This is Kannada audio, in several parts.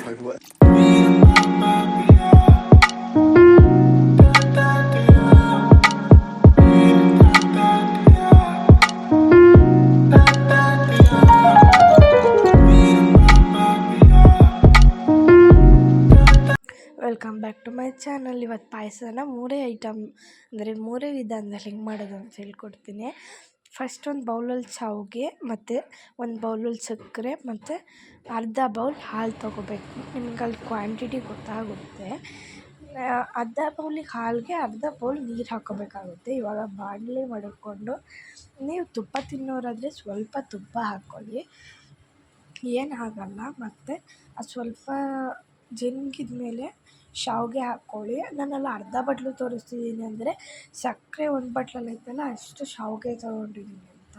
Like what? Welcome back to my channel. ಇವತ್ತು ಪಾಯಸನ ಮೂರೇ ಐಟಮ್ ಅಂದರೆ ಮೂರೇ ವಿಧಾನದಲ್ಲಿ ಹೆಂಗೆ ಮಾಡೋದು ಅಂತ ಹೇಳ್ಕೊಡ್ತೀನಿ. ಫಸ್ಟ್ ಒಂದು ಬೌಲಲ್ಲಿ ಶಾವಿಗೆ ಮತ್ತು ಒಂದು ಬೌಲಲ್ಲಿ ಸಕ್ಕರೆ ಮತ್ತು ಅರ್ಧ ಬೌಲ್ ಹಾಲು ತೊಗೋಬೇಕು. ನಿಮ್ಗೆ ಅಲ್ಲಿ ಕ್ವಾಂಟಿಟಿ ಗೊತ್ತಾಗುತ್ತೆ. ಅರ್ಧ ಬೌಲಿಗೆ ಹಾಲಿಗೆ ಅರ್ಧ ಬೌಲ್ ನೀರು ಹಾಕ್ಕೋಬೇಕಾಗುತ್ತೆ. ಇವಾಗ ಬಾಣಲೆ ಮಡಕ್ಕೊಂಡು ನೀವು ತುಪ್ಪ ತಿನ್ನೋರಾದರೆ ಸ್ವಲ್ಪ ತುಪ್ಪ ಹಾಕ್ಕೊಳ್ಳಿ, ಏನು ಆಗಲ್ಲ. ಮತ್ತು ಅದು ಸ್ವಲ್ಪ ಜಂಗಿದ ಮೇಲೆ ಶಾವಿಗೆ ಹಾಕ್ಕೊಳ್ಳಿ. ನಾನೆಲ್ಲ ಅರ್ಧ ಬಟ್ಲು ತೋರಿಸ್ತಿದ್ದೀನಿ ಅಂದರೆ ಸಕ್ಕರೆ ಒಂದು ಬಟ್ಲಲ್ಲಿ ಐತಲ್ಲ ಅಷ್ಟು ಶಾವಿಗೆ ತೊಗೊಂಡಿದ್ದೀನಿ ಅಂತ.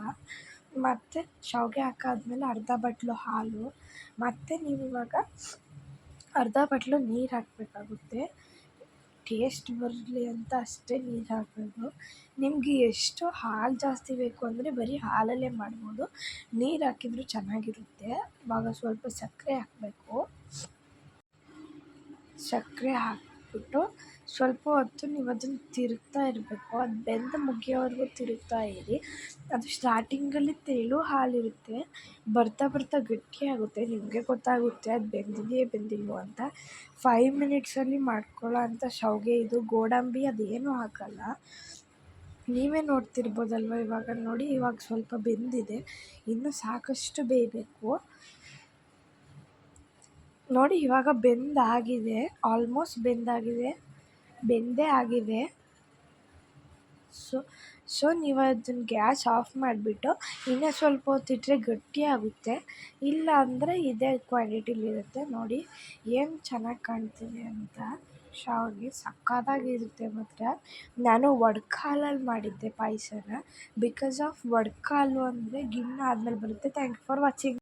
ಮತ್ತು ಶಾವಿಗೆ ಹಾಕಾದ್ಮೇಲೆ ಅರ್ಧ ಬಟ್ಲು ಹಾಲು, ಮತ್ತು ನೀವು ಇವಾಗ ಅರ್ಧ ಬಟ್ಲು ನೀರು ಹಾಕಬೇಕಾಗುತ್ತೆ. ಟೇಸ್ಟ್ ಬರಲಿ ಅಂತ ಅಷ್ಟೇ ನೀರು ಹಾಕೋದು. ನಿಮಗೆ ಎಷ್ಟು ಹಾಲು ಜಾಸ್ತಿ ಬೇಕು ಅಂದರೆ ಬರೀ ಹಾಲಲ್ಲೇ ಮಾಡ್ಬೋದು, ನೀರು ಹಾಕಿದರೂ ಚೆನ್ನಾಗಿರುತ್ತೆ. ಇವಾಗ ಸ್ವಲ್ಪ ಸಕ್ಕರೆ ಹಾಕಬೇಕು. ಸಕ್ಕರೆ ಹಾಕಿಬಿಟ್ಟು ಸ್ವಲ್ಪ ಹೊತ್ತು ನೀವು ಅದನ್ನು ತಿರುಗ್ತಾ ಇರಬೇಕು. ಅದು ಬೆಂದು ಮುಗಿಯೋವರೆಗೂ ತಿರುಗ್ತಾ ಇರಿ. ಅದು ಸ್ಟಾರ್ಟಿಂಗಲ್ಲಿ ತೆಳು ಹಾಲಿರುತ್ತೆ, ಬರ್ತಾ ಬರ್ತಾ ಗಟ್ಟಿಯಾಗುತ್ತೆ. ನಿಮಗೆ ಗೊತ್ತಾಗುತ್ತೆ ಅದು ಬೆಂದಿಲ್ವೋ ಅಂತ. 5 ಮಿನಿಟ್ಸಲ್ಲಿ ಮಾಡ್ಕೊಳ್ಳೋ ಅಂಥ ಶಾವಿಗೆ ಇದು. ಗೋಡಂಬಿ ಅದೇನೂ ಹಾಕಲ್ಲ. ನೀವೇ ನೋಡ್ತಿರ್ಬೋದಲ್ವ. ಇವಾಗ ನೋಡಿ, ಇವಾಗ ಸ್ವಲ್ಪ ಬೆಂದಿದೆ, ಇನ್ನೂ ಸಾಕಷ್ಟು ಬೇಯಬೇಕು. ನೋಡಿ ಇವಾಗ ಬೆಂದಾಗಿದೆ, ಆಲ್ಮೋಸ್ಟ್ ಬೆಂದೇ ಆಗಿದೆ. ಸೊ ನೀವು ಅದನ್ನು ಗ್ಯಾಸ್ ಆಫ್ ಮಾಡಿಬಿಟ್ಟು ಇನ್ನೂ ಸ್ವಲ್ಪ ಹೊತ್ತಿಟ್ಟರೆ ಗಟ್ಟಿಯಾಗುತ್ತೆ. ಇಲ್ಲ ಅಂದರೆ ಇದೇ ಕ್ವಾಂಟಿಟಿಲಿರುತ್ತೆ. ನೋಡಿ ಏನು ಚೆನ್ನಾಗಿ ಕಾಣ್ತಿದೆ ಅಂತ. ಶಾವಿಗೆ ಸಕ್ಕತ್ತಾಗಿರುತ್ತೆ. ಮಾತ್ರ ನಾನು ಒಡ್ಕ ಹಾಲಲ್ಲಿ ಮಾಡಿದ್ದೆ ಪಾಯಸನ. ಬಿಕಾಸ್ ಆಫ್ ಒಡ್ಕ ಹಾಲು ಅಂದರೆ ಗಿಣ್ಣು ಆದಮೇಲೆ ಬರುತ್ತೆ. Thank you for watching.